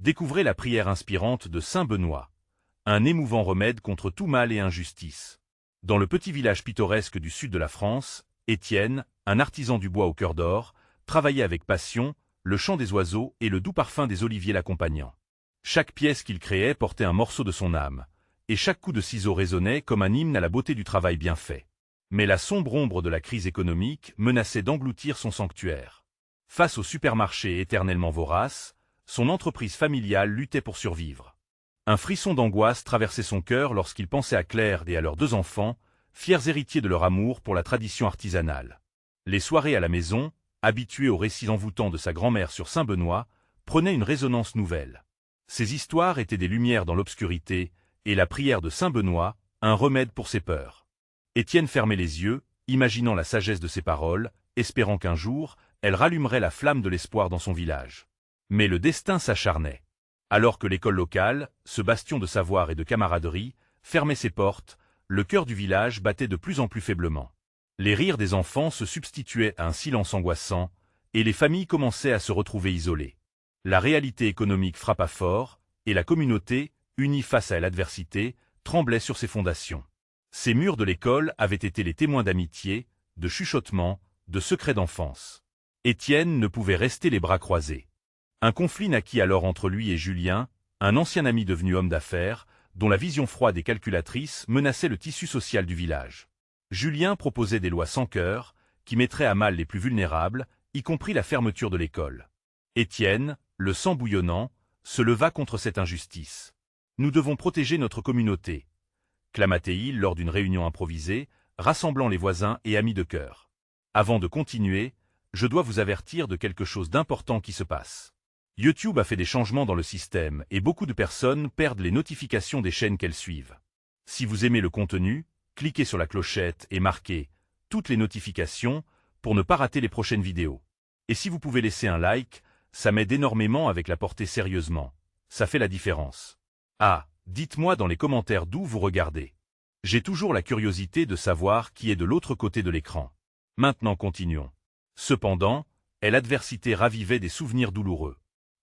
Découvrez la prière inspirante de Saint Benoît, un émouvant remède contre tout mal et injustice. Dans le petit village pittoresque du sud de la France, Étienne, un artisan du bois au cœur d'or, travaillait avec passion, le chant des oiseaux et le doux parfum des oliviers l'accompagnant. Chaque pièce qu'il créait portait un morceau de son âme, et chaque coup de ciseau résonnait comme un hymne à la beauté du travail bien fait. Mais la sombre ombre de la crise économique menaçait d'engloutir son sanctuaire. Face au supermarché éternellement vorace, son entreprise familiale luttait pour survivre. Un frisson d'angoisse traversait son cœur lorsqu'il pensait à Claire et à leurs 2 enfants, fiers héritiers de leur amour pour la tradition artisanale. Les soirées à la maison, habitués aux récits envoûtants de sa grand-mère sur Saint-Benoît, prenaient une résonance nouvelle. Ces histoires étaient des lumières dans l'obscurité, et la prière de Saint-Benoît, un remède pour ses peurs. Étienne fermait les yeux, imaginant la sagesse de ses paroles, espérant qu'un jour, elle rallumerait la flamme de l'espoir dans son village. Mais le destin s'acharnait. Alors que l'école locale, ce bastion de savoir et de camaraderie, fermait ses portes, le cœur du village battait de plus en plus faiblement. Les rires des enfants se substituaient à un silence angoissant, et les familles commençaient à se retrouver isolées. La réalité économique frappa fort, et la communauté, unie face à l'adversité, tremblait sur ses fondations. Ces murs de l'école avaient été les témoins d'amitié, de chuchotements, de secrets d'enfance. Étienne ne pouvait rester les bras croisés. Un conflit naquit alors entre lui et Julien, un ancien ami devenu homme d'affaires, dont la vision froide et calculatrice menaçait le tissu social du village. Julien proposait des lois sans cœur, qui mettraient à mal les plus vulnérables, y compris la fermeture de l'école. Étienne, le sang bouillonnant, se leva contre cette injustice. « Nous devons protéger notre communauté », clama-t-il lors d'une réunion improvisée, rassemblant les voisins et amis de cœur. « Avant de continuer, je dois vous avertir de quelque chose d'important qui se passe. YouTube a fait des changements dans le système et beaucoup de personnes perdent les notifications des chaînes qu'elles suivent. Si vous aimez le contenu, cliquez sur la clochette et marquez « Toutes les notifications » pour ne pas rater les prochaines vidéos. Et si vous pouvez laisser un like, ça m'aide énormément avec la portée sérieusement. Ça fait la différence. Ah, dites-moi dans les commentaires d'où vous regardez. J'ai toujours la curiosité de savoir qui est de l'autre côté de l'écran. Maintenant continuons. Cependant, l'adversité ravivait des souvenirs douloureux.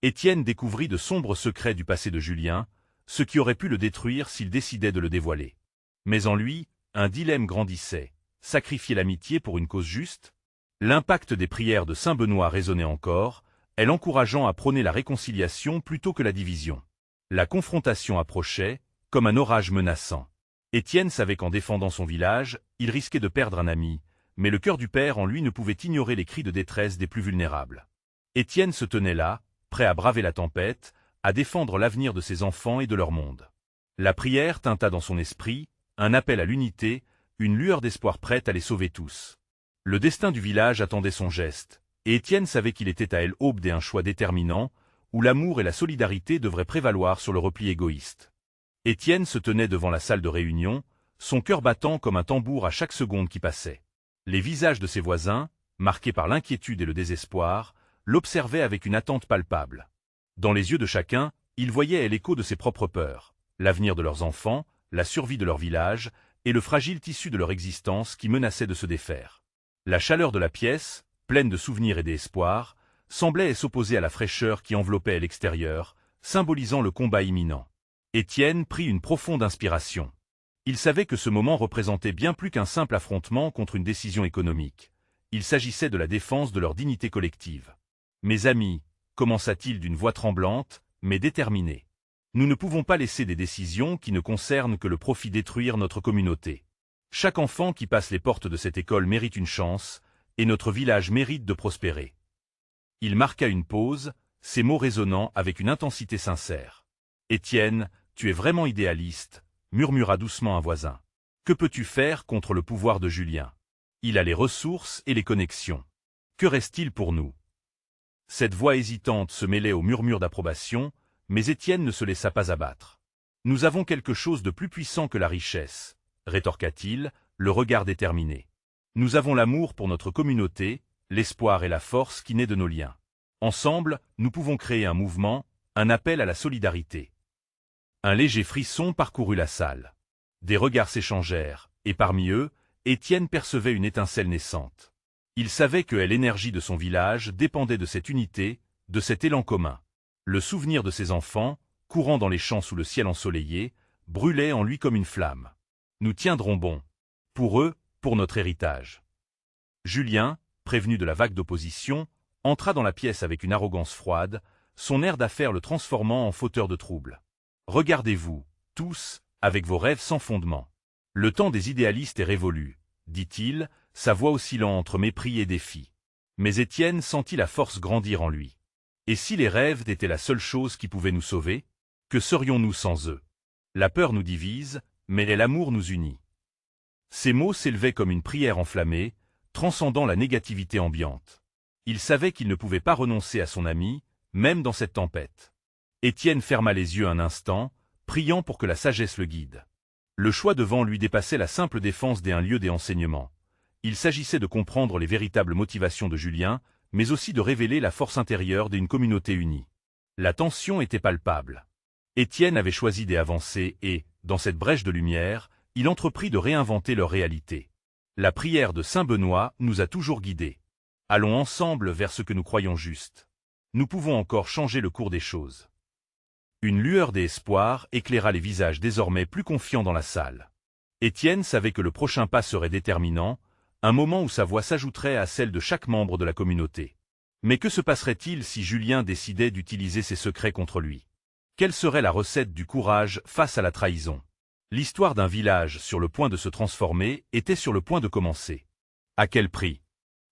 Étienne découvrit de sombres secrets du passé de Julien, ce qui aurait pu le détruire s'il décidait de le dévoiler. Mais en lui, un dilemme grandissait. Sacrifier l'amitié pour une cause juste? L'impact des prières de Saint Benoît résonnait encore, l'encourageant à prôner la réconciliation plutôt que la division. La confrontation approchait, comme un orage menaçant. Étienne savait qu'en défendant son village, il risquait de perdre un ami, mais le cœur du père en lui ne pouvait ignorer les cris de détresse des plus vulnérables. Étienne se tenait là, prêt à braver la tempête, à défendre l'avenir de ses enfants et de leur monde. La prière tinta dans son esprit, un appel à l'unité, une lueur d'espoir prête à les sauver tous. Le destin du village attendait son geste, et Étienne savait qu'il était à elle aube d'un choix déterminant, où l'amour et la solidarité devraient prévaloir sur le repli égoïste. Étienne se tenait devant la salle de réunion, son cœur battant comme un tambour à chaque seconde qui passait. Les visages de ses voisins, marqués par l'inquiétude et le désespoir, l'observaient avec une attente palpable. Dans les yeux de chacun, il voyait l'écho de ses propres peurs, l'avenir de leurs enfants, la survie de leur village, et le fragile tissu de leur existence qui menaçait de se défaire. La chaleur de la pièce, pleine de souvenirs et d'espoir, semblait s'opposer à la fraîcheur qui enveloppait l'extérieur, symbolisant le combat imminent. Étienne prit une profonde inspiration. Il savait que ce moment représentait bien plus qu'un simple affrontement contre une décision économique. Il s'agissait de la défense de leur dignité collective. « Mes amis », commença-t-il d'une voix tremblante, mais déterminée. « Nous ne pouvons pas laisser des décisions qui ne concernent que le profit détruire notre communauté. Chaque enfant qui passe les portes de cette école mérite une chance, et notre village mérite de prospérer. » Il marqua une pause, ses mots résonnant avec une intensité sincère. « Étienne, tu es vraiment idéaliste, » murmura doucement un voisin. « Que peux-tu faire contre le pouvoir de Julien? Il a les ressources et les connexions. Que reste-t-il pour nous ?» Cette voix hésitante se mêlait aux murmures d'approbation, mais Étienne ne se laissa pas abattre. « Nous avons quelque chose de plus puissant que la richesse, » rétorqua-t-il, le regard déterminé. « Nous avons l'amour pour notre communauté, l'espoir et la force qui naît de nos liens. Ensemble, nous pouvons créer un mouvement, un appel à la solidarité. » Un léger frisson parcourut la salle. Des regards s'échangèrent, et parmi eux, Étienne percevait une étincelle naissante. Il savait que l'énergie de son village dépendait de cette unité, de cet élan commun. Le souvenir de ses enfants, courant dans les champs sous le ciel ensoleillé, brûlait en lui comme une flamme. Nous tiendrons bon. Pour eux, pour notre héritage. Julien, prévenu de la vague d'opposition, entra dans la pièce avec une arrogance froide, son air d'affaire le transformant en fauteur de trouble. Regardez-vous, tous, avec vos rêves sans fondement. Le temps des idéalistes est révolu, dit-il, sa voix oscillant entre mépris et défi. Mais Étienne sentit la force grandir en lui. Et si les rêves étaient la seule chose qui pouvait nous sauver, que serions-nous sans eux? La peur nous divise, mais l'amour nous unit. Ces mots s'élevaient comme une prière enflammée, transcendant la négativité ambiante. Il savait qu'il ne pouvait pas renoncer à son ami, même dans cette tempête. Étienne ferma les yeux un instant, priant pour que la sagesse le guide. Le choix devant lui dépassait la simple défense d'un lieu des enseignements. Il s'agissait de comprendre les véritables motivations de Julien, mais aussi de révéler la force intérieure d'une communauté unie. La tension était palpable. Étienne avait choisi d'avancer et, dans cette brèche de lumière, il entreprit de réinventer leur réalité. La prière de saint Benoît nous a toujours guidés. Allons ensemble vers ce que nous croyons juste. Nous pouvons encore changer le cours des choses. Une lueur d'espoir éclaira les visages désormais plus confiants dans la salle. Étienne savait que le prochain pas serait déterminant, un moment où sa voix s'ajouterait à celle de chaque membre de la communauté. Mais que se passerait-il si Julien décidait d'utiliser ses secrets contre lui? Quelle serait la recette du courage face à la trahison? L'histoire d'un village sur le point de se transformer était sur le point de commencer. À quel prix?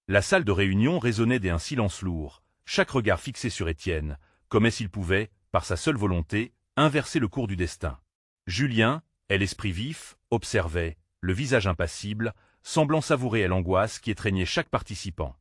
La salle de réunion résonnait d'un silence lourd, chaque regard fixé sur Étienne, comme s'il pouvait, par sa seule volonté, inverser le cours du destin. Julien, l'esprit vif, observait, le visage impassible, semblant savourer l'angoisse qui étreignait chaque participant.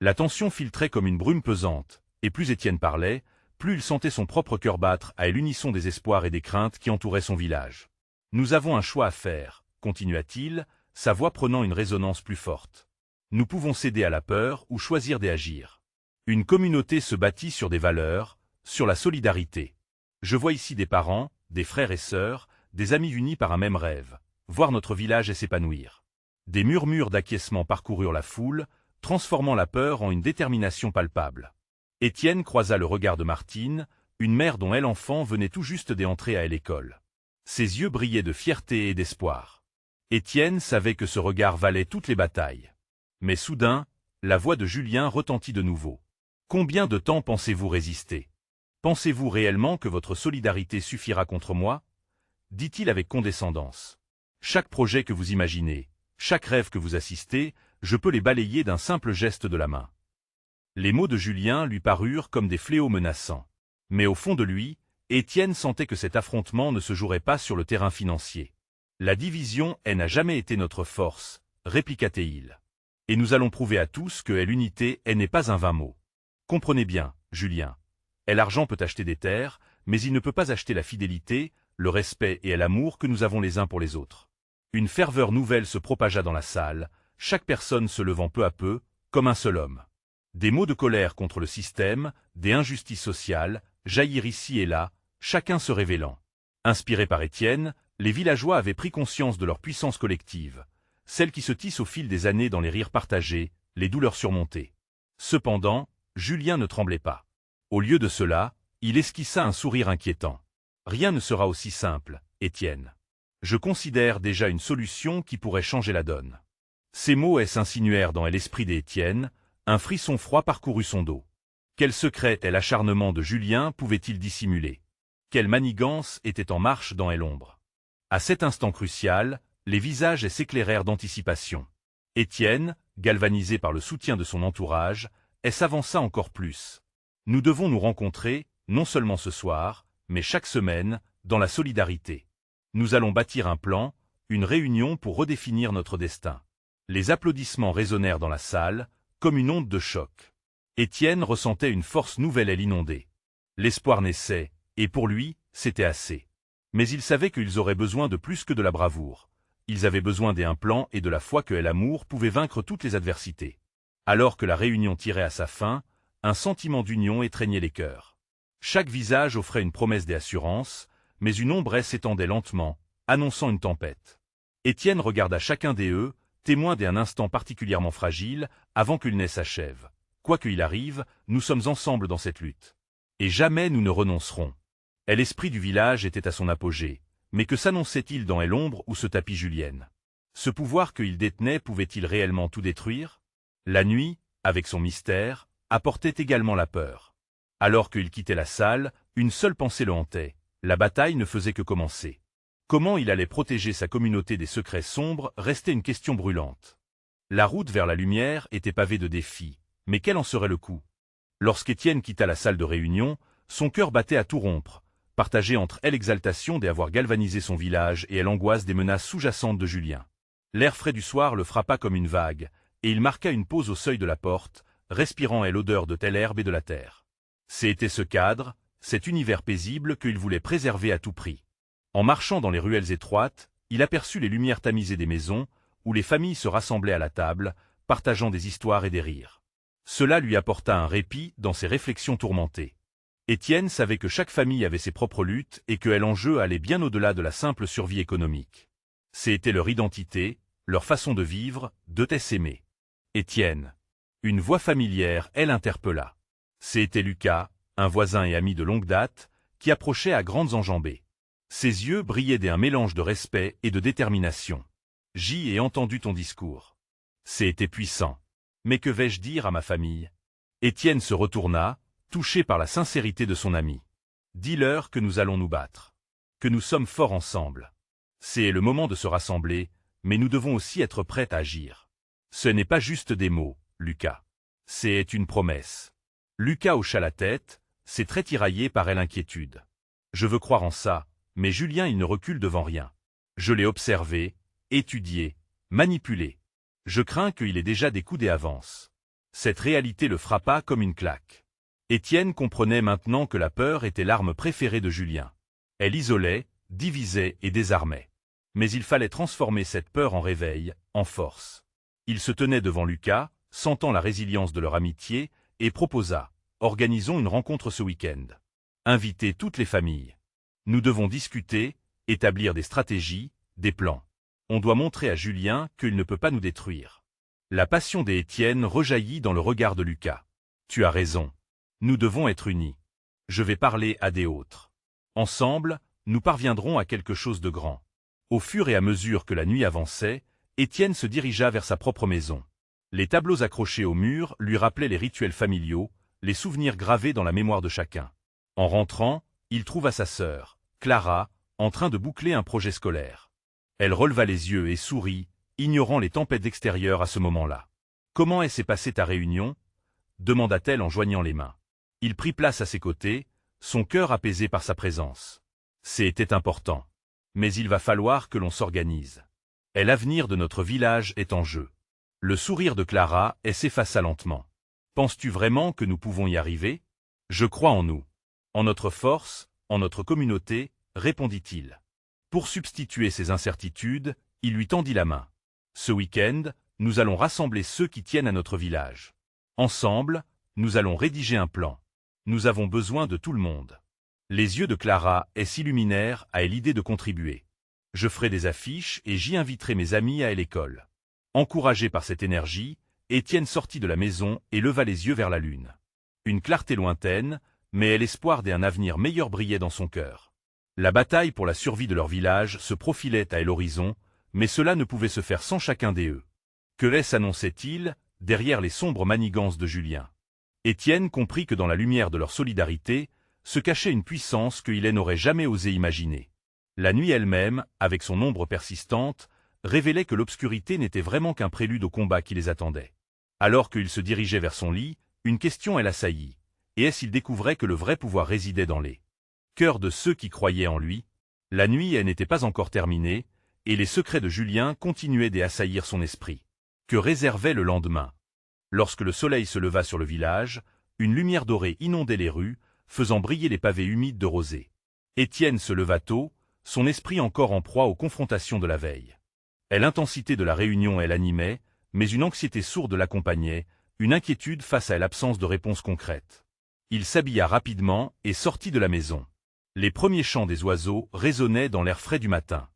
La tension filtrait comme une brume pesante, et plus Étienne parlait, plus il sentait son propre cœur battre à l'unisson des espoirs et des craintes qui entouraient son village. « Nous avons un choix à faire, continua-t-il, sa voix prenant une résonance plus forte. Nous pouvons céder à la peur ou choisir d'agir. Une communauté se bâtit sur des valeurs, sur la solidarité. Je vois ici des parents, des frères et sœurs, des amis unis par un même rêve, voir notre village s'épanouir. » Des murmures d'acquiescement parcoururent la foule, transformant la peur en une détermination palpable. Étienne croisa le regard de Martine, une mère dont l'enfant venait tout juste d'entrer à l'école. Ses yeux brillaient de fierté et d'espoir. Étienne savait que ce regard valait toutes les batailles. Mais soudain, la voix de Julien retentit de nouveau. « Combien de temps pensez-vous résister? Pensez-vous réellement que votre solidarité suffira contre moi ?» dit-il avec condescendance. « Chaque projet que vous imaginez, chaque rêve que vous assistez, je peux les balayer d'un simple geste de la main. » Les mots de Julien lui parurent comme des fléaux menaçants. Mais au fond de lui, Étienne sentait que cet affrontement ne se jouerait pas sur le terrain financier. « La division n'a jamais été notre force, répliqua-t-il. Et nous allons prouver à tous que l'unité n'est pas un vain mot. Comprenez bien, Julien. L'argent peut acheter des terres, mais il ne peut pas acheter la fidélité, le respect et l'amour que nous avons les uns pour les autres. » Une ferveur nouvelle se propagea dans la salle, chaque personne se levant peu à peu, comme un seul homme. Des mots de colère contre le système, des injustices sociales, jaillirent ici et là, chacun se révélant. Inspirés par Étienne, les villageois avaient pris conscience de leur puissance collective, celle qui se tisse au fil des années dans les rires partagés, les douleurs surmontées. Cependant, Julien ne tremblait pas. Au lieu de cela, il esquissa un sourire inquiétant. « Rien ne sera aussi simple, Étienne. Je considère déjà une solution qui pourrait changer la donne. » Ces mots s'insinuèrent dans l'esprit d'Étienne, un frisson froid parcourut son dos. Quel secret l'acharnement de Julien pouvait-il dissimuler? Quelle manigance était en marche dans l'ombre? À cet instant crucial, les visages s'éclairèrent d'anticipation. Étienne, galvanisé par le soutien de son entourage, s'avança encore plus. « Nous devons nous rencontrer, non seulement ce soir, mais chaque semaine, dans la solidarité. Nous allons bâtir un plan, une réunion pour redéfinir notre destin. » Les applaudissements résonnèrent dans la salle, comme une onde de choc. Étienne ressentait une force nouvelle l'inonder. L'espoir naissait, et pour lui, c'était assez. Mais il savait qu'ils auraient besoin de plus que de la bravoure. Ils avaient besoin d'un plan et de la foi que l'amour pouvait vaincre toutes les adversités. Alors que la réunion tirait à sa fin, un sentiment d'union étreignait les cœurs. Chaque visage offrait une promesse d'assurance, mais une ombre s'étendait lentement, annonçant une tempête. Étienne regarda chacun d'eux, témoin d'un instant particulièrement fragile, avant qu'il ne s'achève. « Quoi qu'il arrive, nous sommes ensemble dans cette lutte. » Et jamais nous ne renoncerons. Et l'esprit du village était à son apogée. Mais que s'annonçait-il dans l'ombre où se tapit Julienne? Ce pouvoir qu'il détenait pouvait-il réellement tout détruire? La nuit, avec son mystère, apportait également la peur. Alors qu'il quittait la salle, une seule pensée le hantait. La bataille ne faisait que commencer. Comment il allait protéger sa communauté des secrets sombres restait une question brûlante. La route vers la lumière était pavée de défis, mais quel en serait le coût? Lorsqu'Étienne quitta la salle de réunion, son cœur battait à tout rompre, partagé entre elle l'exaltation d'avoir galvanisé son village et l'angoisse des menaces sous-jacentes de Julien. L'air frais du soir le frappa comme une vague, et il marqua une pause au seuil de la porte, respirant l'odeur de telle herbe et de la terre. C'était ce cadre, cet univers paisible qu'il voulait préserver à tout prix. En marchant dans les ruelles étroites, il aperçut les lumières tamisées des maisons, où les familles se rassemblaient à la table, partageant des histoires et des rires. Cela lui apporta un répit dans ses réflexions tourmentées. Étienne savait que chaque famille avait ses propres luttes et que l'enjeu allait bien au-delà de la simple survie économique. C'était leur identité, leur façon de vivre, de s'aimer. Étienne. Une voix familière, l'interpella. C'était Lucas, un voisin et ami de longue date, qui approchait à grandes enjambées. Ses yeux brillaient d'un mélange de respect et de détermination. « J'y ai entendu ton discours. C'était puissant. Mais que vais-je dire à ma famille ?» Étienne se retourna, touché par la sincérité de son ami. « Dis-leur que nous allons nous battre. Que nous sommes forts ensemble. C'est le moment de se rassembler, mais nous devons aussi être prêts à agir. Ce n'est pas juste des mots, Lucas. C'est une promesse. » Lucas hocha la tête, ses traits tiraillés par l'inquiétude. « Je veux croire en ça, mais Julien il ne recule devant rien. Je l'ai observé, étudié, manipulé. Je crains qu'il ait déjà des coups d'avance. » Cette réalité le frappa comme une claque. Étienne comprenait maintenant que la peur était l'arme préférée de Julien. Elle isolait, divisait et désarmait. Mais il fallait transformer cette peur en réveil, en force. Il se tenait devant Lucas, sentant la résilience de leur amitié, et proposa « Organisons une rencontre ce week-end. Invitez toutes les familles. Nous devons discuter, établir des stratégies, des plans. On doit montrer à Julien qu'il ne peut pas nous détruire. » La passion d'Étienne rejaillit dans le regard de Lucas. « Tu as raison. Nous devons être unis. Je vais parler à des autres. Ensemble, nous parviendrons à quelque chose de grand. » Au fur et à mesure que la nuit avançait, Étienne se dirigea vers sa propre maison. Les tableaux accrochés au mur lui rappelaient les rituels familiaux, les souvenirs gravés dans la mémoire de chacun. En rentrant, il trouva sa sœur, Clara, en train de boucler un projet scolaire. Elle releva les yeux et sourit, ignorant les tempêtes extérieures à ce moment-là. « Comment s'est passée ta réunion ?» demanda-t-elle en joignant les mains. Il prit place à ses côtés, son cœur apaisé par sa présence. C'était important. Mais il va falloir que l'on s'organise. Et l'avenir de notre village est en jeu. Le sourire de Clara s'effaça lentement. Penses-tu vraiment que nous pouvons y arriver? Je crois en nous. En notre force, en notre communauté, répondit-il. Pour substituer ces incertitudes, il lui tendit la main. Ce week-end, nous allons rassembler ceux qui tiennent à notre village. Ensemble, nous allons rédiger un plan. Nous avons besoin de tout le monde. Les yeux de Clara s'illuminèrent à l'idée de contribuer. Je ferai des affiches et j'y inviterai mes amis à l'école. Encouragé par cette énergie, Étienne sortit de la maison et leva les yeux vers la lune. Une clarté lointaine, mais l'espoir d'un avenir meilleur brillait dans son cœur. La bataille pour la survie de leur village se profilait à l'horizon, mais cela ne pouvait se faire sans chacun d'eux. Que s'annonçait-il derrière les sombres manigances de Julien? Étienne comprit que dans la lumière de leur solidarité se cachait une puissance qu'il n'aurait jamais osé imaginer. La nuit elle-même, avec son ombre persistante, révélait que l'obscurité n'était vraiment qu'un prélude au combat qui les attendait. Alors qu'il se dirigeait vers son lit, une question l'assaillit. Et il découvrait que le vrai pouvoir résidait dans les cœurs de ceux qui croyaient en lui? La nuit n'était pas encore terminée, et les secrets de Julien continuaient d'assaillir son esprit. Que réservait le lendemain? Lorsque le soleil se leva sur le village, une lumière dorée inondait les rues, faisant briller les pavés humides de rosée. Étienne se leva tôt, son esprit encore en proie aux confrontations de la veille. L'intensité de la réunion l'animait, mais une anxiété sourde l'accompagnait, une inquiétude face à l'absence de réponse concrète. Il s'habilla rapidement et sortit de la maison. Les premiers chants des oiseaux résonnaient dans l'air frais du matin.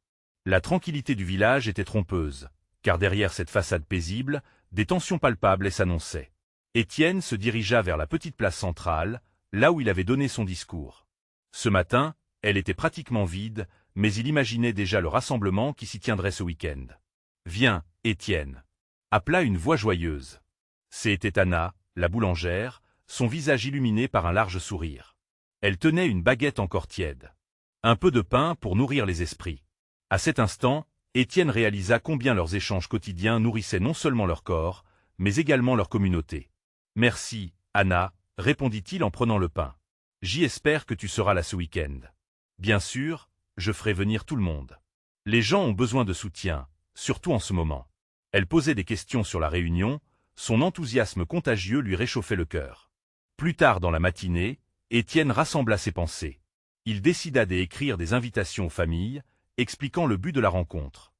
La tranquillité du village était trompeuse, car derrière cette façade paisible, des tensions palpables s'annonçaient. Étienne se dirigea vers la petite place centrale, là où il avait donné son discours. Ce matin, elle était pratiquement vide, mais il imaginait déjà le rassemblement qui s'y tiendrait ce week-end. « Viens, Étienne !» appela une voix joyeuse. C'était Anna, la boulangère, son visage illuminé par un large sourire. Elle tenait une baguette encore tiède. Un peu de pain pour nourrir les esprits. À cet instant, Étienne réalisa combien leurs échanges quotidiens nourrissaient non seulement leur corps, mais également leur communauté. « Merci, Anna », répondit-il en prenant le pain. « J'y espère que tu seras là ce week-end. Bien sûr, je ferai venir tout le monde. Les gens ont besoin de soutien, surtout en ce moment. » Elle posait des questions sur la réunion, son enthousiasme contagieux lui réchauffait le cœur. Plus tard dans la matinée, Étienne rassembla ses pensées. Il décida d'écrire des invitations aux familles, expliquant le but de la rencontre.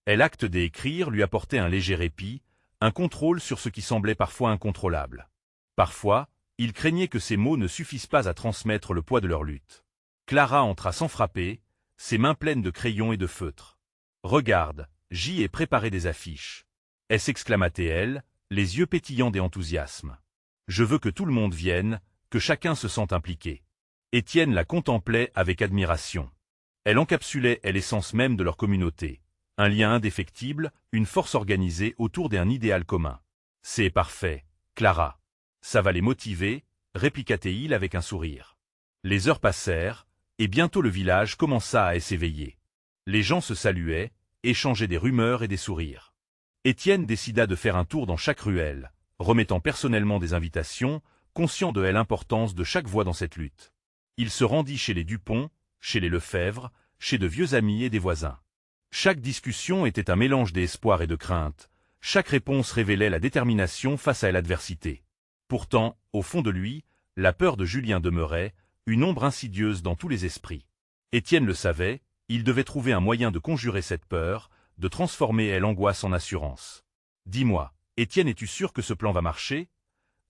L'acte d'écrire lui apportait un léger répit, un contrôle sur ce qui semblait parfois incontrôlable. Parfois, il craignait que ces mots ne suffisent pas à transmettre le poids de leur lutte. Clara entra sans frapper, ses mains pleines de crayons et de feutres. « Regarde, j'y ai préparé des affiches. » s'exclama-t-elle, les yeux pétillants d'enthousiasme. « Je veux que tout le monde vienne, que chacun se sente impliqué. » Étienne la contemplait avec admiration. Elle encapsulait l'essence même de leur communauté. Un lien indéfectible, une force organisée autour d'un idéal commun. « C'est parfait, Clara. Ça va les motiver, » répliqua-t-il avec un sourire. Les heures passèrent, et bientôt le village commença à s'éveiller. Les gens se saluaient, échangeaient des rumeurs et des sourires. Étienne décida de faire un tour dans chaque ruelle, remettant personnellement des invitations, conscient de l'importance de chaque voix dans cette lutte. Il se rendit chez les Dupont, chez les Lefebvre, chez de vieux amis et des voisins. Chaque discussion était un mélange d'espoir et de crainte, chaque réponse révélait la détermination face à l'adversité. Pourtant, au fond de lui, la peur de Julien demeurait, une ombre insidieuse dans tous les esprits. Étienne le savait, il devait trouver un moyen de conjurer cette peur, de transformer l'angoisse en assurance. « Dis-moi, Étienne, es-tu sûr que ce plan va marcher ?»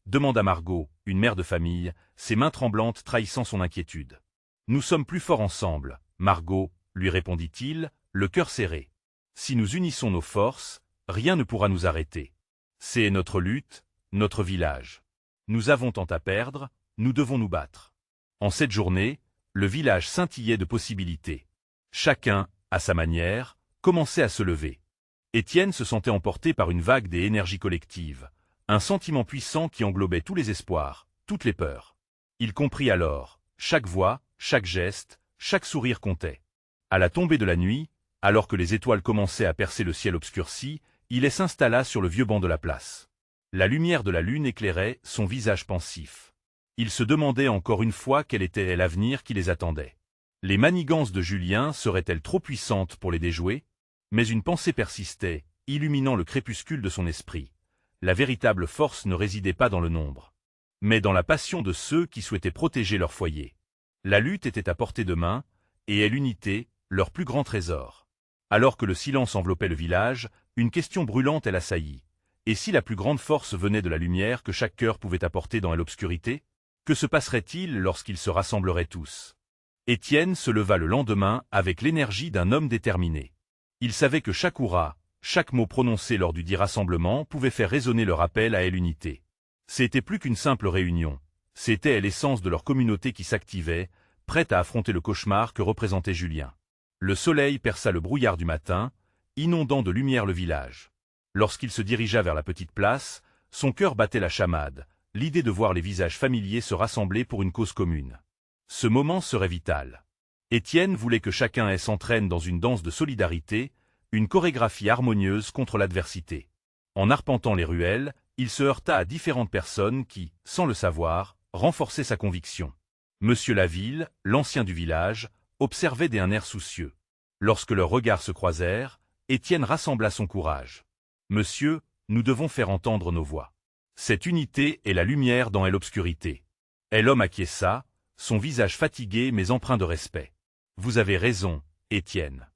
demanda Margot, une mère de famille, ses mains tremblantes trahissant son inquiétude. « Nous sommes plus forts ensemble, Margot, » lui répondit-il, le cœur serré. « Si nous unissons nos forces, rien ne pourra nous arrêter. C'est notre lutte, notre village. Nous avons tant à perdre, nous devons nous battre. » En cette journée, le village scintillait de possibilités. Chacun, à sa manière, commençait à se lever. Étienne se sentait emporté par une vague des énergies collectives, un sentiment puissant qui englobait tous les espoirs, toutes les peurs. Il comprit alors, chaque voix, chaque geste, chaque sourire comptait. À la tombée de la nuit, alors que les étoiles commençaient à percer le ciel obscurci, il s'installa sur le vieux banc de la place. La lumière de la lune éclairait son visage pensif. Il se demandait encore une fois quel était l'avenir qui les attendait. Les manigances de Julien seraient-elles trop puissantes pour les déjouer? Mais une pensée persistait, illuminant le crépuscule de son esprit. La véritable force ne résidait pas dans le nombre, mais dans la passion de ceux qui souhaitaient protéger leur foyer. La lutte était à portée de main, et l'unité, leur plus grand trésor. Alors que le silence enveloppait le village, une question brûlante l'assaillit. Et si la plus grande force venait de la lumière que chaque cœur pouvait apporter dans l'obscurité? Que se passerait-il lorsqu'ils se rassembleraient tous? Étienne se leva le lendemain avec l'énergie d'un homme déterminé. Il savait que chaque hurrah, chaque mot prononcé lors du dit rassemblement pouvait faire résonner leur appel à l'unité. C'était plus qu'une simple réunion, c'était l'essence de leur communauté qui s'activait, prête à affronter le cauchemar que représentait Julien. Le soleil perça le brouillard du matin, inondant de lumière le village. Lorsqu'il se dirigea vers la petite place, son cœur battait la chamade, l'idée de voir les visages familiers se rassembler pour une cause commune. Ce moment serait vital. Étienne voulait que chacun s'entraîne dans une danse de solidarité, une chorégraphie harmonieuse contre l'adversité. En arpentant les ruelles, il se heurta à différentes personnes qui, sans le savoir, renforçaient sa conviction. Monsieur Laville, l'ancien du village, observait d'un air soucieux. Lorsque leurs regards se croisèrent, Étienne rassembla son courage. « Monsieur, nous devons faire entendre nos voix. Cette unité est la lumière dans l'obscurité. » L'homme acquiesça, son visage fatigué mais empreint de respect. « Vous avez raison, Étienne.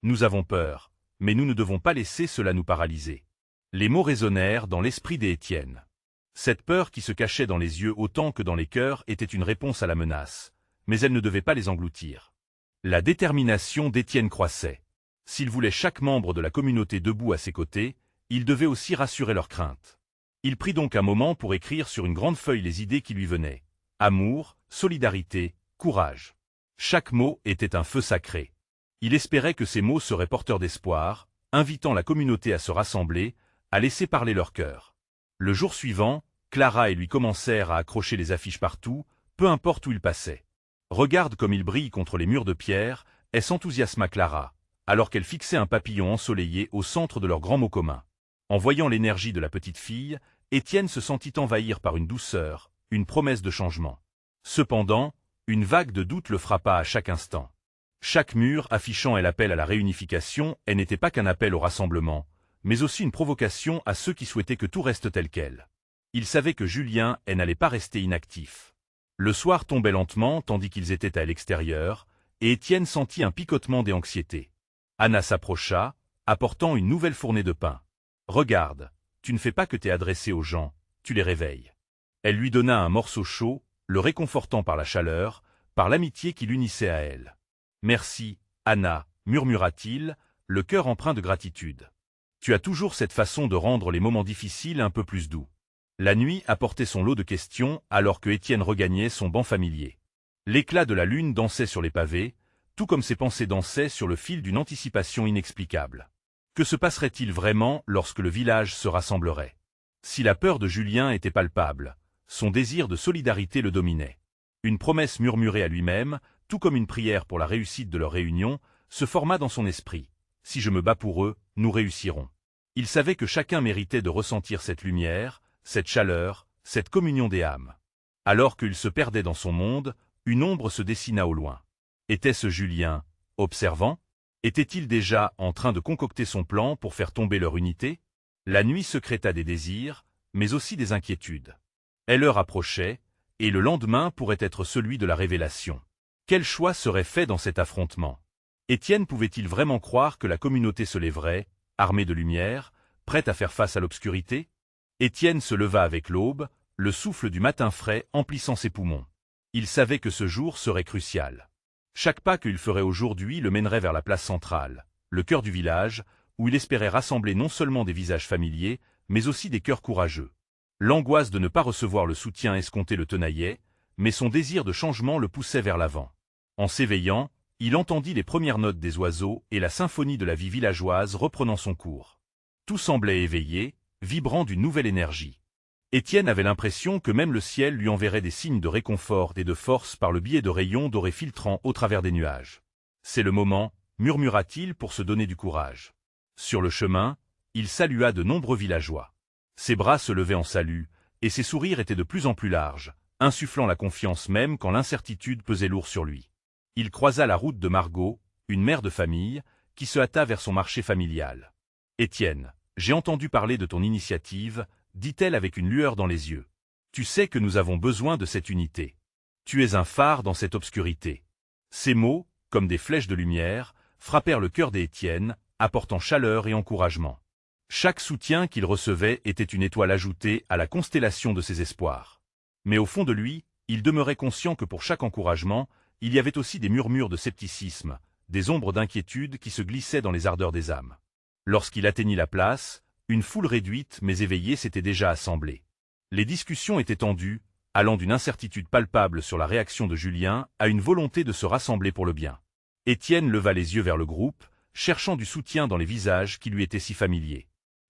Nous avons peur, mais nous ne devons pas laisser cela nous paralyser. » Les mots résonnèrent dans l'esprit d'Étienne. Cette peur qui se cachait dans les yeux autant que dans les cœurs était une réponse à la menace, mais elle ne devait pas les engloutir. La détermination d'Étienne croissait. S'il voulait chaque membre de la communauté debout à ses côtés, il devait aussi rassurer leurs craintes. Il prit donc un moment pour écrire sur une grande feuille les idées qui lui venaient. Amour, solidarité, courage. Chaque mot était un feu sacré. Il espérait que ces mots seraient porteurs d'espoir, invitant la communauté à se rassembler, à laisser parler leur cœur. Le jour suivant, Clara et lui commencèrent à accrocher les affiches partout, peu importe où ils passaient. « Regarde comme il brille contre les murs de pierre », elle s'enthousiasma Clara, alors qu'elle fixait un papillon ensoleillé au centre de leur grand mot commun. En voyant l'énergie de la petite fille, Étienne se sentit envahir par une douceur, une promesse de changement. Cependant, une vague de doute le frappa à chaque instant. Chaque mur affichant l'appel à la réunification, elle n'était pas qu'un appel au rassemblement, mais aussi une provocation à ceux qui souhaitaient que tout reste tel quel. Il savait que Julien n'allait pas rester inactif. Le soir tombait lentement tandis qu'ils étaient à l'extérieur, et Étienne sentit un picotement d'anxiété. Anna s'approcha, apportant une nouvelle fournée de pain. « Regarde, tu ne fais pas que t'es adressé aux gens, tu les réveilles. » Elle lui donna un morceau chaud, le réconfortant par la chaleur, par l'amitié qui l'unissait à elle. « Merci, Anna, murmura-t-il, le cœur empreint de gratitude. Tu as toujours cette façon de rendre les moments difficiles un peu plus doux. » La nuit apportait son lot de questions alors que Étienne regagnait son banc familier. L'éclat de la lune dansait sur les pavés, tout comme ses pensées dansaient sur le fil d'une anticipation inexplicable. Que se passerait-il vraiment lorsque le village se rassemblerait? Si la peur de Julien était palpable, son désir de solidarité le dominait. Une promesse murmurée à lui-même, tout comme une prière pour la réussite de leur réunion, se forma dans son esprit. « Si je me bats pour eux, nous réussirons. » Il savait que chacun méritait de ressentir cette lumière, cette chaleur, cette communion des âmes. Alors qu'il se perdait dans son monde, une ombre se dessina au loin. Était-ce Julien, observant? Était-il déjà en train de concocter son plan pour faire tomber leur unité? La nuit secréta des désirs, mais aussi des inquiétudes. Et l'heure approchait, et le lendemain pourrait être celui de la révélation. Quel choix serait fait dans cet affrontement? Étienne pouvait-il vraiment croire que la communauté se lèverait, armée de lumière, prête à faire face à l'obscurité? Étienne se leva avec l'aube, le souffle du matin frais emplissant ses poumons. Il savait que ce jour serait crucial. Chaque pas qu'il ferait aujourd'hui le mènerait vers la place centrale, le cœur du village, où il espérait rassembler non seulement des visages familiers, mais aussi des cœurs courageux. L'angoisse de ne pas recevoir le soutien escompté le tenaillait, mais son désir de changement le poussait vers l'avant. En s'éveillant, il entendit les premières notes des oiseaux et la symphonie de la vie villageoise reprenant son cours. Tout semblait éveillé, vibrant d'une nouvelle énergie. Étienne avait l'impression que même le ciel lui enverrait des signes de réconfort et de force par le biais de rayons dorés filtrant au travers des nuages. « C'est le moment », murmura-t-il pour se donner du courage. Sur le chemin, il salua de nombreux villageois. Ses bras se levaient en salut, et ses sourires étaient de plus en plus larges, insufflant la confiance même quand l'incertitude pesait lourd sur lui. Il croisa la route de Margot, une mère de famille, qui se hâta vers son marché familial. « Étienne, j'ai entendu parler de ton initiative », dit-elle avec une lueur dans les yeux. « Tu sais que nous avons besoin de cette unité. Tu es un phare dans cette obscurité. » Ces mots, comme des flèches de lumière, frappèrent le cœur d'Étienne, apportant chaleur et encouragement. Chaque soutien qu'il recevait était une étoile ajoutée à la constellation de ses espoirs. Mais au fond de lui, il demeurait conscient que pour chaque encouragement, il y avait aussi des murmures de scepticisme, des ombres d'inquiétude qui se glissaient dans les ardeurs des âmes. Lorsqu'il atteignit la place, une foule réduite mais éveillée s'était déjà assemblée. Les discussions étaient tendues, allant d'une incertitude palpable sur la réaction de Julien à une volonté de se rassembler pour le bien. Étienne leva les yeux vers le groupe, cherchant du soutien dans les visages qui lui étaient si familiers.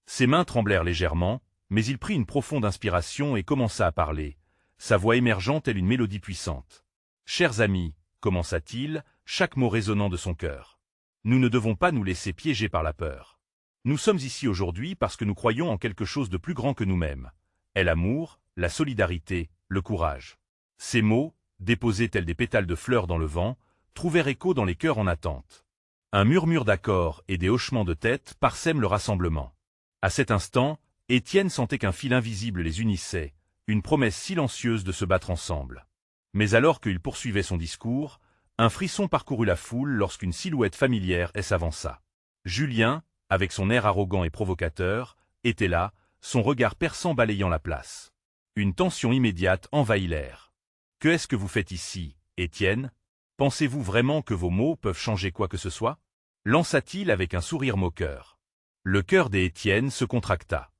Ses mains tremblèrent légèrement, mais il prit une profonde inspiration et commença à parler, sa voix émergeant telle une mélodie puissante. « Chers amis, commença-t-il, chaque mot résonnant de son cœur. Nous ne devons pas nous laisser piéger par la peur. Nous sommes ici aujourd'hui parce que nous croyons en quelque chose de plus grand que nous-mêmes. Est l'amour, la solidarité, le courage. » Ces mots, déposés tels des pétales de fleurs dans le vent, trouvèrent écho dans les cœurs en attente. Un murmure d'accords et des hochements de tête parsèment le rassemblement. À cet instant, Étienne sentait qu'un fil invisible les unissait, une promesse silencieuse de se battre ensemble. Mais alors qu'il poursuivait son discours, un frisson parcourut la foule lorsqu'une silhouette familière s'avança. Julien, avec son air arrogant et provocateur, était là, son regard perçant balayant la place. Une tension immédiate envahit l'air. « Que est-ce que vous faites ici, Étienne? Pensez-vous vraiment que vos mots peuvent changer quoi que ce soit ?» lança-t-il avec un sourire moqueur. Le cœur d'Étienne se contracta.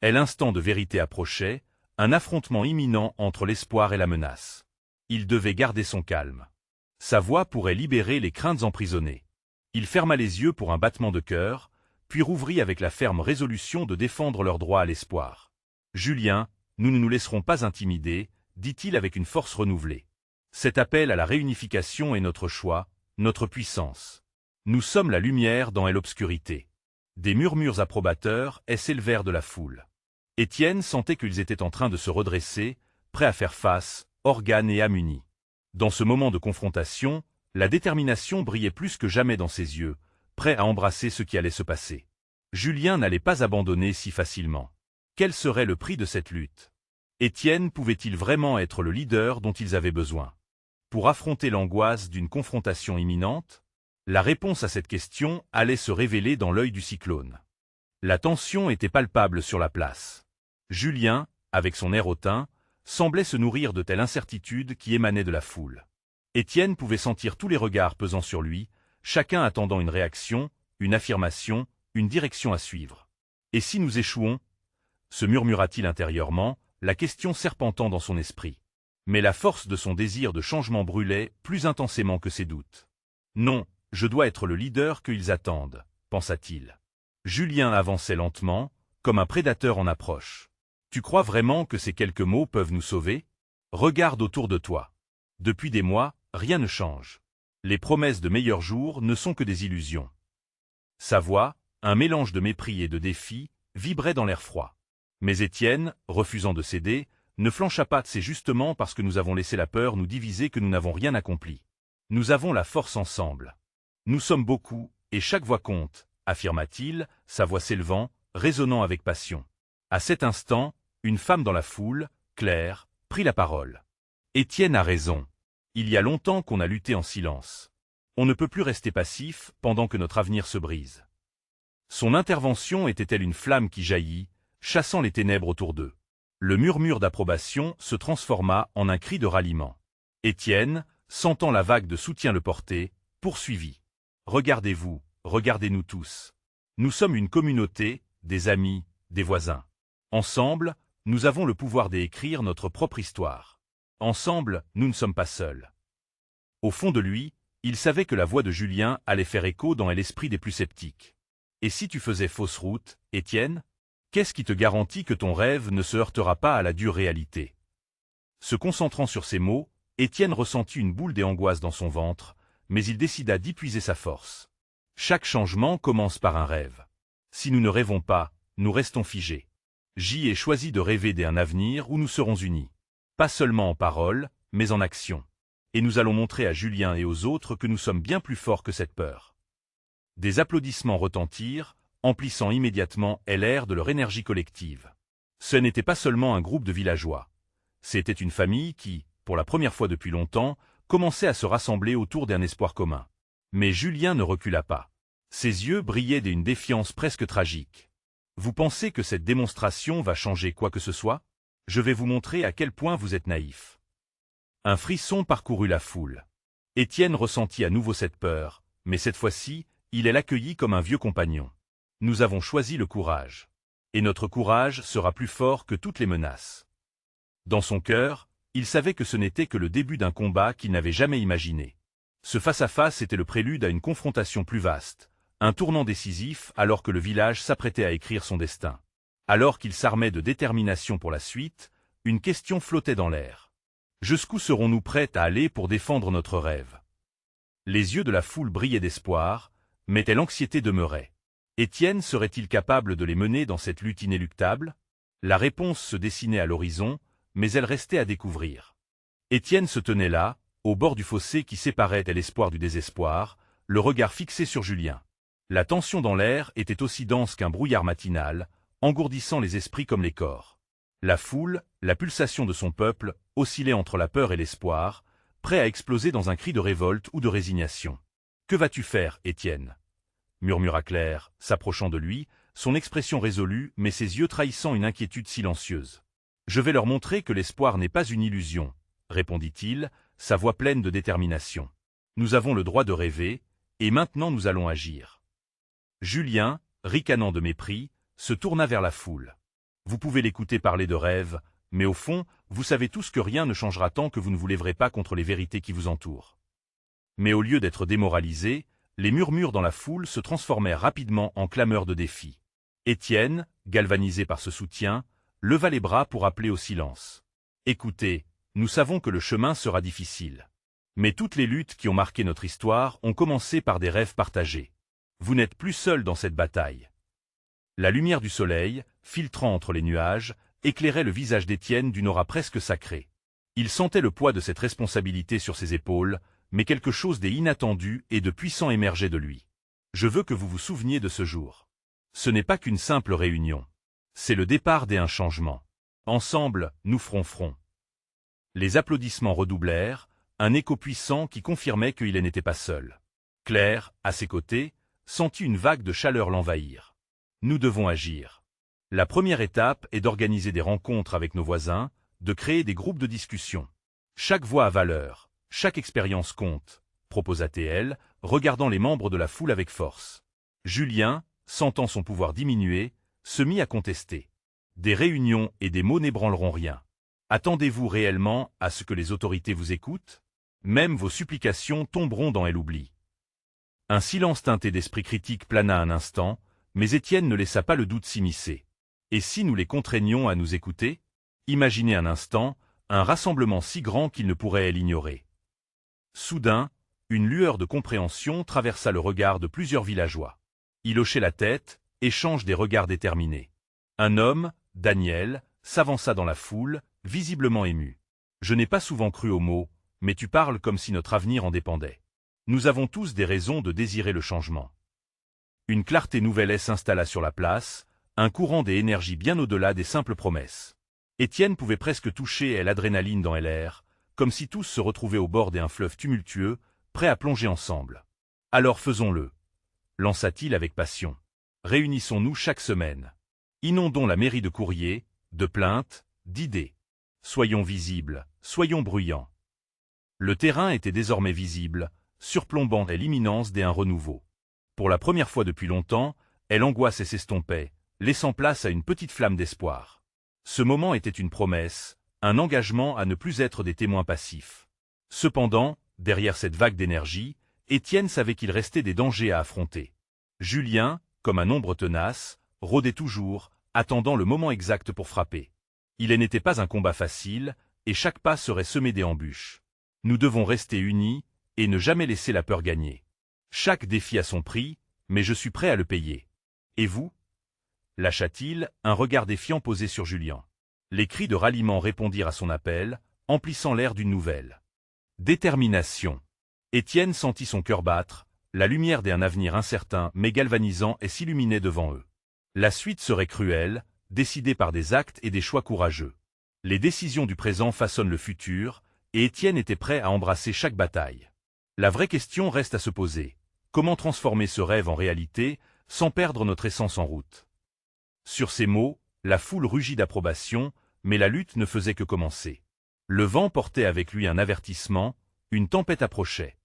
Et l'instant de vérité approchait, un affrontement imminent entre l'espoir et la menace. Il devait garder son calme. Sa voix pourrait libérer les craintes emprisonnées. Il ferma les yeux pour un battement de cœur, puis rouvrit avec la ferme résolution de défendre leur droit à l'espoir. « Julien, nous ne nous laisserons pas intimider, » dit-il avec une force renouvelée. Cet appel à la réunification est notre choix, notre puissance. Nous sommes la lumière dans l'obscurité. Des murmures approbateurs s'élevèrent de la foule. Étienne sentait qu'ils étaient en train de se redresser, prêts à faire face, organes et amunis. Dans ce moment de confrontation, la détermination brillait plus que jamais dans ses yeux, prêt à embrasser ce qui allait se passer. Julien n'allait pas abandonner si facilement. Quel serait le prix de cette lutte? Étienne pouvait-il vraiment être le leader dont ils avaient besoin? Pour affronter l'angoisse d'une confrontation imminente? La réponse à cette question allait se révéler dans l'œil du cyclone. La tension était palpable sur la place. Julien, avec son air hautain, semblait se nourrir de telle incertitude qui émanait de la foule. Étienne pouvait sentir tous les regards pesant sur lui, chacun attendant une réaction, une affirmation, une direction à suivre. « Et si nous échouons » se murmura-t-il intérieurement, la question serpentant dans son esprit. Mais la force de son désir de changement brûlait plus intensément que ses doutes. « Non, je dois être le leader qu'ils attendent », pensa-t-il. Julien avançait lentement, comme un prédateur en approche. « Tu crois vraiment que ces quelques mots peuvent nous sauver? Regarde autour de toi. Depuis des mois, rien ne change. Les promesses de meilleurs jours ne sont que des illusions. » Sa voix, un mélange de mépris et de défi, vibrait dans l'air froid. Mais Étienne, refusant de céder, ne flancha pas. « C'est justement parce que nous avons laissé la peur nous diviser que nous n'avons rien accompli. Nous avons la force ensemble. Nous sommes beaucoup, et chaque voix compte, » affirma-t-il, sa voix s'élevant, résonnant avec passion. À cet instant, une femme dans la foule, Claire, prit la parole. « Étienne a raison. Il y a longtemps qu'on a lutté en silence. On ne peut plus rester passif pendant que notre avenir se brise. » Son intervention était-elle une flamme qui jaillit, chassant les ténèbres autour d'eux? Le murmure d'approbation se transforma en un cri de ralliement. Étienne, sentant la vague de soutien le porter, poursuivit. « Regardez-vous, regardez-nous tous. Nous sommes une communauté, des amis, des voisins. Ensemble, nous avons le pouvoir d'écrire notre propre histoire. Ensemble, nous ne sommes pas seuls. » Au fond de lui, il savait que la voix de Julien allait faire écho dans l'esprit des plus sceptiques. « Et si tu faisais fausse route, Étienne? Qu'est-ce qui te garantit que ton rêve ne se heurtera pas à la dure réalité ?» Se concentrant sur ces mots, Étienne ressentit une boule d'angoisse dans son ventre, mais il décida d'y puiser sa force. Chaque changement commence par un rêve. Si nous ne rêvons pas, nous restons figés. J'y ai choisi de rêver d'un avenir où nous serons unis. Pas seulement en parole, mais en action. Et nous allons montrer à Julien et aux autres que nous sommes bien plus forts que cette peur. Des applaudissements retentirent, emplissant immédiatement l'air de leur énergie collective. Ce n'était pas seulement un groupe de villageois. C'était une famille qui, pour la première fois depuis longtemps, commençait à se rassembler autour d'un espoir commun. Mais Julien ne recula pas. Ses yeux brillaient d'une défiance presque tragique. « Vous pensez que cette démonstration va changer quoi que ce soit? Je vais vous montrer à quel point vous êtes naïf. » Un frisson parcourut la foule. Étienne ressentit à nouveau cette peur, mais cette fois-ci, il l'accueillit comme un vieux compagnon. « Nous avons choisi le courage. Et notre courage sera plus fort que toutes les menaces. » Dans son cœur, il savait que ce n'était que le début d'un combat qu'il n'avait jamais imaginé. Ce face-à-face était le prélude à une confrontation plus vaste, un tournant décisif alors que le village s'apprêtait à écrire son destin. Alors qu'il s'armait de détermination pour la suite, une question flottait dans l'air. Jusqu'où serons-nous prêts à aller pour défendre notre rêve? Les yeux de la foule brillaient d'espoir, mais l'anxiété demeurait. Étienne serait-il capable de les mener dans cette lutte inéluctable? La réponse se dessinait à l'horizon, mais elle restait à découvrir. Étienne se tenait là, au bord du fossé qui séparait l'espoir du désespoir, le regard fixé sur Julien. La tension dans l'air était aussi dense qu'un brouillard matinal, engourdissant les esprits comme les corps. La foule, la pulsation de son peuple, oscillait entre la peur et l'espoir, prêt à exploser dans un cri de révolte ou de résignation. « Que vas-tu faire, Étienne » murmura Claire, s'approchant de lui, son expression résolue mais ses yeux trahissant une inquiétude silencieuse. « Je vais leur montrer que l'espoir n'est pas une illusion, » répondit-il, sa voix pleine de détermination. « Nous avons le droit de rêver, et maintenant nous allons agir. » Julien, ricanant de mépris, se tourna vers la foule. Vous pouvez l'écouter parler de rêve, Mais au fond, vous savez tous que rien ne changera tant que vous ne vous lèverez pas contre les vérités qui vous entourent. Mais au lieu d'être démoralisés, les murmures dans la foule se transformèrent rapidement en clameurs de défi. Étienne, galvanisé par ce soutien, leva les bras pour appeler au silence. « Écoutez, nous savons que le chemin sera difficile. Mais toutes les luttes qui ont marqué notre histoire ont commencé par des rêves partagés. Vous n'êtes plus seul dans cette bataille. » La lumière du soleil, filtrant entre les nuages, éclairait le visage d'Étienne d'une aura presque sacrée. Il sentait le poids de cette responsabilité sur ses épaules, mais quelque chose d'inattendu et de puissant émergeait de lui. Je veux que vous vous souveniez de ce jour. Ce n'est pas qu'une simple réunion. C'est le départ d'un changement. Ensemble, nous ferons front. Les applaudissements redoublèrent, un écho puissant qui confirmait qu'il n'était pas seul. Claire, à ses côtés, sentit une vague de chaleur l'envahir. Nous devons agir. La première étape est d'organiser des rencontres avec nos voisins, de créer des groupes de discussion. Chaque voix a valeur, chaque expérience compte, proposa-t-elle, regardant les membres de la foule avec force. Julien, sentant son pouvoir diminuer, se mit à contester. Des réunions et des mots n'ébranleront rien. Attendez-vous réellement à ce que les autorités vous écoutent? Même vos supplications tomberont dans l'oubli. Un silence teinté d'esprit critique plana un instant, mais Étienne ne laissa pas le doute s'immiscer. Et si nous les contraignions à nous écouter? Imaginez un instant, un rassemblement si grand qu'il ne pourrait l'ignorer. Soudain, une lueur de compréhension traversa le regard de plusieurs villageois. Ils hochaient la tête, échangent des regards déterminés. Un homme, Daniel, s'avança dans la foule, visiblement ému. « Je n'ai pas souvent cru aux mots, mais tu parles comme si notre avenir en dépendait. Nous avons tous des raisons de désirer le changement. » Une clarté nouvelle s'installa sur la place, un courant des énergies bien au-delà des simples promesses. Étienne pouvait presque toucher l'adrénaline dans l'air, comme si tous se retrouvaient au bord d'un fleuve tumultueux, prêts à plonger ensemble. « Alors faisons-le » lança-t-il avec passion. « Réunissons-nous chaque semaine. Inondons la mairie de courriers, de plaintes, d'idées. Soyons visibles, soyons bruyants. » Le terrain était désormais visible, surplombant l'imminence d'un renouveau. Pour la première fois depuis longtemps, l'angoisse s'estompait, laissant place à une petite flamme d'espoir. Ce moment était une promesse, un engagement à ne plus être des témoins passifs. Cependant, derrière cette vague d'énergie, Étienne savait qu'il restait des dangers à affronter. Julien, comme un ombre tenace, rôdait toujours, attendant le moment exact pour frapper. Il n'était pas un combat facile, et chaque pas serait semé d'embûches. Nous devons rester unis, et ne jamais laisser la peur gagner. Chaque défi a son prix, mais je suis prêt à le payer. Et vous? Lâcha-t-il, un regard défiant posé sur Julien. Les cris de ralliement répondirent à son appel, emplissant l'air d'une nouvelle. Détermination. Étienne sentit son cœur battre, la lumière d'un avenir incertain mais galvanisant s'illuminait devant eux. La suite serait cruelle, décidée par des actes et des choix courageux. Les décisions du présent façonnent le futur, et Étienne était prêt à embrasser chaque bataille. La vraie question reste à se poser. Comment transformer ce rêve en réalité, sans perdre notre essence en route? Sur ces mots, la foule rugit d'approbation, mais la lutte ne faisait que commencer. Le vent portait avec lui un avertissement, une tempête approchait.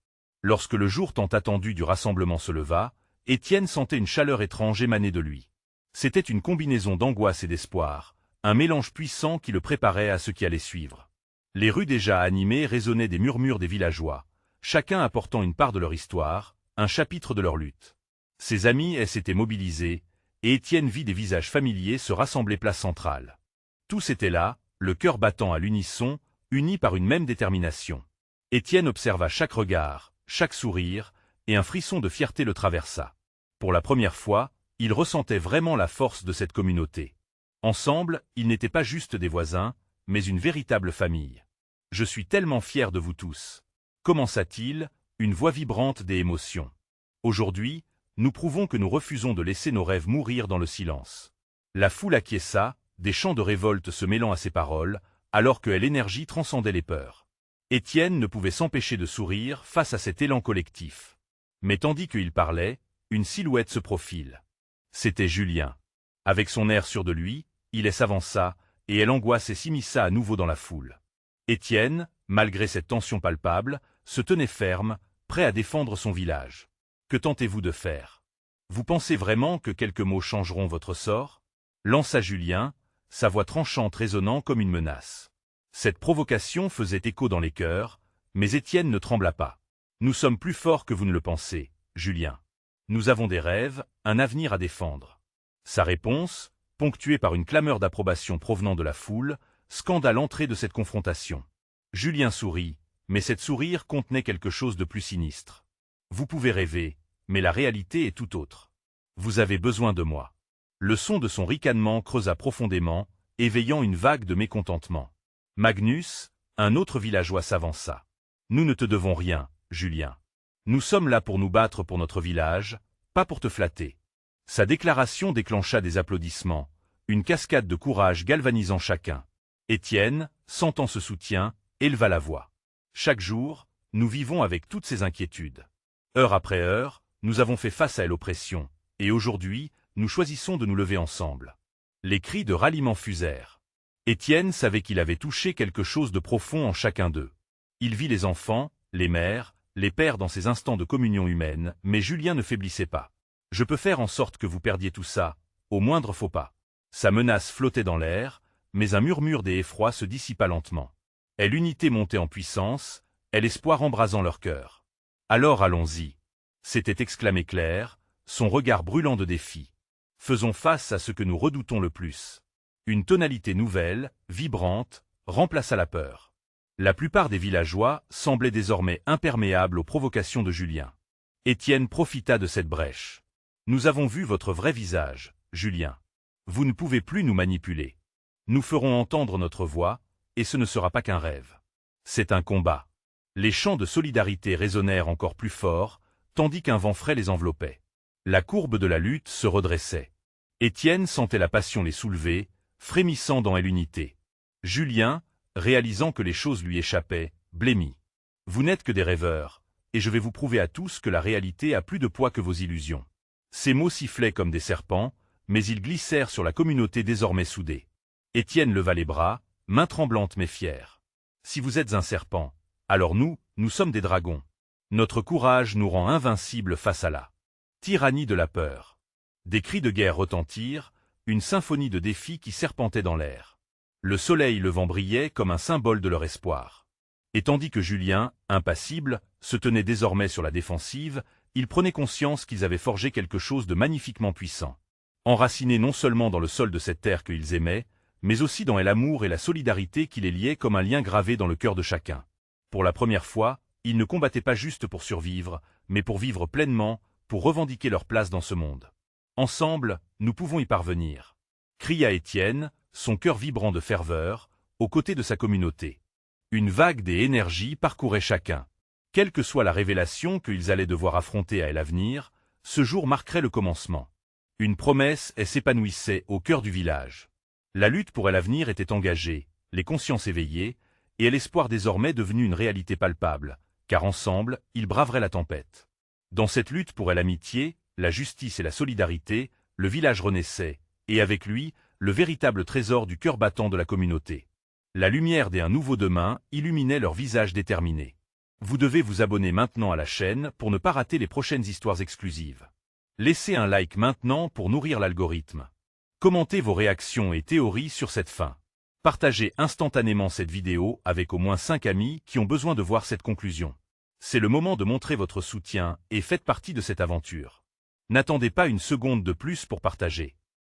Lorsque le jour tant attendu du rassemblement se leva, Étienne sentait une chaleur étrange émaner de lui. C'était une combinaison d'angoisse et d'espoir, un mélange puissant qui le préparait à ce qui allait suivre. Les rues déjà animées résonnaient des murmures des villageois, chacun apportant une part de leur histoire, un chapitre de leur lutte. Ses amis s'étaient mobilisés, et Étienne vit des visages familiers se rassembler place centrale. Tous étaient là, le cœur battant à l'unisson, unis par une même détermination. Étienne observa chaque regard, chaque sourire, et un frisson de fierté le traversa. Pour la première fois, il ressentait vraiment la force de cette communauté. Ensemble, ils n'étaient pas juste des voisins, mais une véritable famille. « Je suis tellement fier de vous tous » commença-t-il, une voix vibrante des émotions. Aujourd'hui, nous prouvons que nous refusons de laisser nos rêves mourir dans le silence. La foule acquiesça, des chants de révolte se mêlant à ses paroles, alors que l'énergie transcendait les peurs. Étienne ne pouvait s'empêcher de sourire face à cet élan collectif. Mais tandis qu'il parlait, une silhouette se profile. C'était Julien. Avec son air sûr de lui, il s'avança, et l'angoisse s'immisça à nouveau dans la foule. Étienne, malgré cette tension palpable, se tenait ferme, prêt à défendre son village. Que tentez-vous de faire? Vous pensez vraiment que quelques mots changeront votre sort? Lança Julien, sa voix tranchante résonnant comme une menace. Cette provocation faisait écho dans les cœurs, mais Étienne ne trembla pas. « Nous sommes plus forts que vous ne le pensez, Julien. Nous avons des rêves, un avenir à défendre. » Sa réponse, ponctuée par une clameur d'approbation provenant de la foule, scanda l'entrée de cette confrontation. Julien sourit, mais cet sourire contenait quelque chose de plus sinistre. « Vous pouvez rêver, mais la réalité est tout autre. Vous avez besoin de moi. » Le son de son ricanement creusa profondément, éveillant une vague de mécontentement. Magnus, un autre villageois, s'avança. « Nous ne te devons rien, Julien. Nous sommes là pour nous battre pour notre village, pas pour te flatter. » Sa déclaration déclencha des applaudissements, une cascade de courage galvanisant chacun. Étienne, sentant ce soutien, éleva la voix. « Chaque jour, nous vivons avec toutes ces inquiétudes. Heure après heure, nous avons fait face à l'oppression, et aujourd'hui, nous choisissons de nous lever ensemble. » Les cris de ralliement fusèrent. Étienne savait qu'il avait touché quelque chose de profond en chacun d'eux. Il vit les enfants, les mères, les pères dans ces instants de communion humaine, mais Julien ne faiblissait pas. « Je peux faire en sorte que vous perdiez tout ça, au moindre faux pas. » Sa menace flottait dans l'air, mais un murmure des effrois se dissipa lentement. Et l'unité montait en puissance, et l'espoir embrasant leur cœur. « Alors allons-y !» s'était exclamé Claire, son regard brûlant de défi. « Faisons face à ce que nous redoutons le plus. » Une tonalité nouvelle, vibrante, remplaça la peur. La plupart des villageois semblaient désormais imperméables aux provocations de Julien. Étienne profita de cette brèche. « Nous avons vu votre vrai visage, Julien. Vous ne pouvez plus nous manipuler. Nous ferons entendre notre voix, et ce ne sera pas qu'un rêve. C'est un combat. » Les chants de solidarité résonnèrent encore plus fort, tandis qu'un vent frais les enveloppait. La courbe de la lutte se redressait. Étienne sentait la passion les soulever, frémissant dans l'unité. Julien, réalisant que les choses lui échappaient, blêmit. « Vous n'êtes que des rêveurs, et je vais vous prouver à tous que la réalité a plus de poids que vos illusions. » Ces mots sifflaient comme des serpents, mais ils glissèrent sur la communauté désormais soudée. Étienne leva les bras, main tremblante mais fière. « Si vous êtes un serpent, alors nous sommes des dragons. Notre courage nous rend invincibles face à la tyrannie de la peur. » Des cris de guerre retentirent, une symphonie de défis qui serpentait dans l'air. Le soleil levant brillait comme un symbole de leur espoir. Et tandis que Julien, impassible, se tenait désormais sur la défensive, ils prenaient conscience qu'ils avaient forgé quelque chose de magnifiquement puissant. Enracinés non seulement dans le sol de cette terre qu'ils aimaient, mais aussi dans l'amour et la solidarité qui les liaient comme un lien gravé dans le cœur de chacun. Pour la première fois, ils ne combattaient pas juste pour survivre, mais pour vivre pleinement, pour revendiquer leur place dans ce monde. « Ensemble, nous pouvons y parvenir !» cria Étienne, son cœur vibrant de ferveur, aux côtés de sa communauté. Une vague des énergies parcourait chacun. Quelle que soit la révélation qu'ils allaient devoir affronter à l'avenir, ce jour marquerait le commencement. Une promesse s'épanouissait au cœur du village. La lutte pour l'avenir était engagée, les consciences éveillées, et l'espoir désormais devenu une réalité palpable, car ensemble, ils braveraient la tempête. Dans cette lutte pour l'amitié, la justice et la solidarité, le village renaissait, et avec lui, le véritable trésor du cœur battant de la communauté. La lumière d'un nouveau demain illuminait leurs visages déterminés. Vous devez vous abonner maintenant à la chaîne pour ne pas rater les prochaines histoires exclusives. Laissez un like maintenant pour nourrir l'algorithme. Commentez vos réactions et théories sur cette fin. Partagez instantanément cette vidéo avec au moins 5 amis qui ont besoin de voir cette conclusion. C'est le moment de montrer votre soutien et faites partie de cette aventure. N'attendez pas une seconde de plus pour partager.